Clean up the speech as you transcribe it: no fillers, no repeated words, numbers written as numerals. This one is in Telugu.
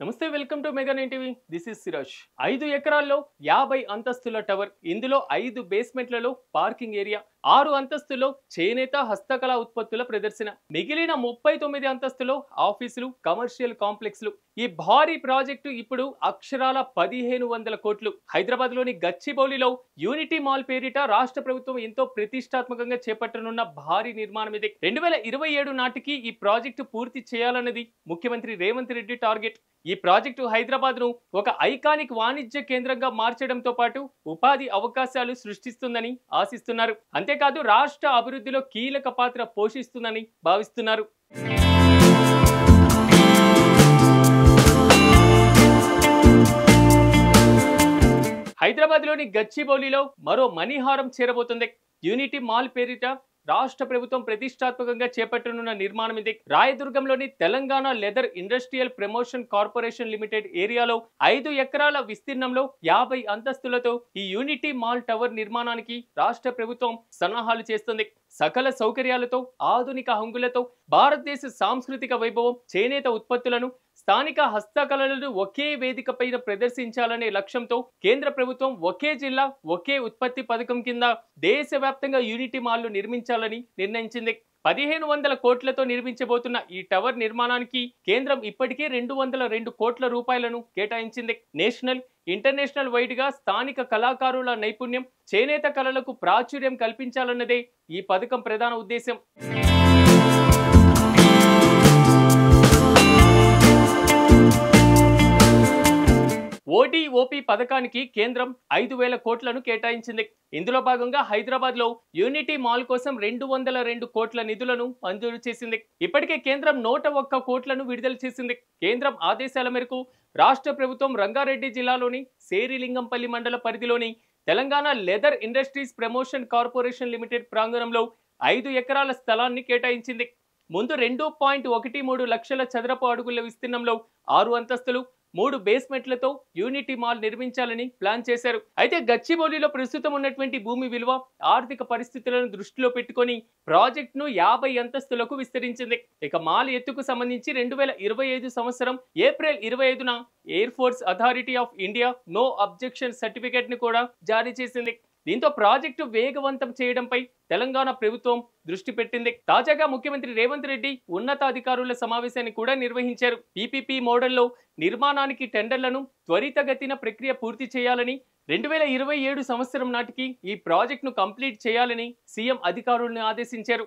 నమస్తే welcome to mega nine TV this is Siraj 5 ఎకరాల్లో 50 అంతస్తుల టవర్ ఇందులో 5 బేస్మెంట్లలో పార్కింగ్ ఏరియా 6 అంతస్తుల్లో చేనేత హస్తకళా ఉత్పత్తుల ప్రదర్శన మిగిలిన 39 అంతస్తులో ఆఫీసులు కమర్షియల్ కాంప్లెక్స్లు ఈ భారీ ప్రాజెక్టు ఇప్పుడు అక్షరాల 1500 కోట్లు హైదరాబాద్ లోని గచ్చిబౌలిలో యూనిటీ మాల్ పేరిట రాష్ట్ర ప్రభుత్వం ఎంతో ప్రతిష్టాత్మకంగా చేపట్టనున్న భారీ నిర్మాణం ఇది 2027 నాటికి ఈ ప్రాజెక్టు పూర్తి చేయాలన్నది ముఖ్యమంత్రి రేవంత్ రెడ్డి టార్గెట్ ఈ ప్రాజెక్టు హైదరాబాద్ ను ఒక ఐకానిక్ వాణిజ్య కేంద్రంగా మార్చడంతో పాటు ఉపాధి అవకాశాలు సృష్టిస్తుందని ఆశిస్తున్నారు అంతేకాదు రాష్ట్ర అభివృద్ధిలో కీలక పాత్ర పోషిస్తుందని భావిస్తున్నారు హైదరాబాద్ లోని గచ్చిబౌలిలో మరో మణిహారం చేరబోతుంది యూనిటీ మాల్ పేరిట రాష్ట్ర ప్రభుత్వం ప్రతిష్టాత్మకంగా చేపట్టనున్న నిర్మాణం ఇది రాయదుర్గంలోని Telangana leather industrial promotion corporation limited ఏరియాలో 5 ఎకరాల విస్తీర్ణంలో 50 అంతస్తులతో ఈ యూనిటీ మాల్ టవర్ నిర్మాణానికి రాష్ట్ర ప్రభుత్వం సన్నాహాలు చేస్తుంది సకల సౌకర్యాలతో ఆధునిక హంగులతో భారతదేశ సాంస్కృతిక వైభవం చేనేత ఉత్పత్తులను స్థానిక హస్తకళలను ఒకే వేదికపైన ప్రదర్శించాలనే లక్ష్యంతో కేంద్ర ప్రభుత్వం ఒకే జిల్లా ఒకే ఉత్పత్తి పథకం కింద దేశవ్యాప్తంగా యూనిటీ మాల్లు నిర్మించాలని నిర్ణయించింది 1500 కోట్లతో నిర్మించబోతున్న ఈ టవర్ నిర్మాణానికి కేంద్రం ఇప్పటికే 202 కోట్ల రూపాయలను కేటాయించింది నేషనల్ ఇంటర్నేషనల్ వైడ్ గా స్థానిక కళాకారుల నైపుణ్యం చేనేత కళలకు ప్రాచుర్యం కల్పించాలన్నదే ఈ పథకం ప్రధాన ఉద్దేశం ఓడిఓపి పథకానికి కేంద్రం 5000 కోట్లను కేటాయించింది ఇందులో భాగంగా హైదరాబాద్ లో యూనిటీ మాల్ కోసం 202 కోట్ల నిధులను మంజూరు చేసింది ఇప్పటికే కేంద్రం 101 కోట్లను విడుదల చేసింది కేంద్రం ఆదేశాల మేరకు రాష్ట్ర ప్రభుత్వం రంగారెడ్డి జిల్లాలోని సేరిలింగంపల్లి మండల పరిధిలోని Telangana leather industries promotion corporation limited ప్రాంగణంలో 5 ఎకరాల స్థలాన్ని కేటాయించింది ముందు 2.13 లక్షల చదరపు అడుగుల విస్తీర్ణంలో 6 అంతస్తులు 3 బేస్మెంట్లతో యూనిటీ మాల్ నిర్మించాలని ప్లాన్ చేశారు అయితే గచ్చిబౌలిలో ప్రస్తుతం ఉన్నటువంటి భూమి విలువ ఆర్థిక పరిస్థితులను దృష్టిలో పెట్టుకొని ప్రాజెక్టును 50 అంతస్తులకు విస్తరించింది ఇక మాల్ ఎత్తుకు సంబంధించి 2025 సంవత్సరం ఏప్రిల్ 25న air force authority of India no objection certificate ను కూడా జారీ చేసింది దీంతో ప్రాజెక్టు వేగవంతం చేయడంపై తెలంగాణ ప్రభుత్వం దృష్టి పెట్టింది తాజాగా ముఖ్యమంత్రి రేవంత్ రెడ్డి ఉన్నతాధికారుల సమావేశాన్ని కూడా నిర్వహించారు పీపీపీ మోడల్లో నిర్మాణానికి టెండర్లను త్వరితగతిన ప్రక్రియ పూర్తి చేయాలని 2027 సంవత్సరం నాటికి ఈ ప్రాజెక్టును కంప్లీట్ చేయాలని సీఎం అధికారులను ఆదేశించారు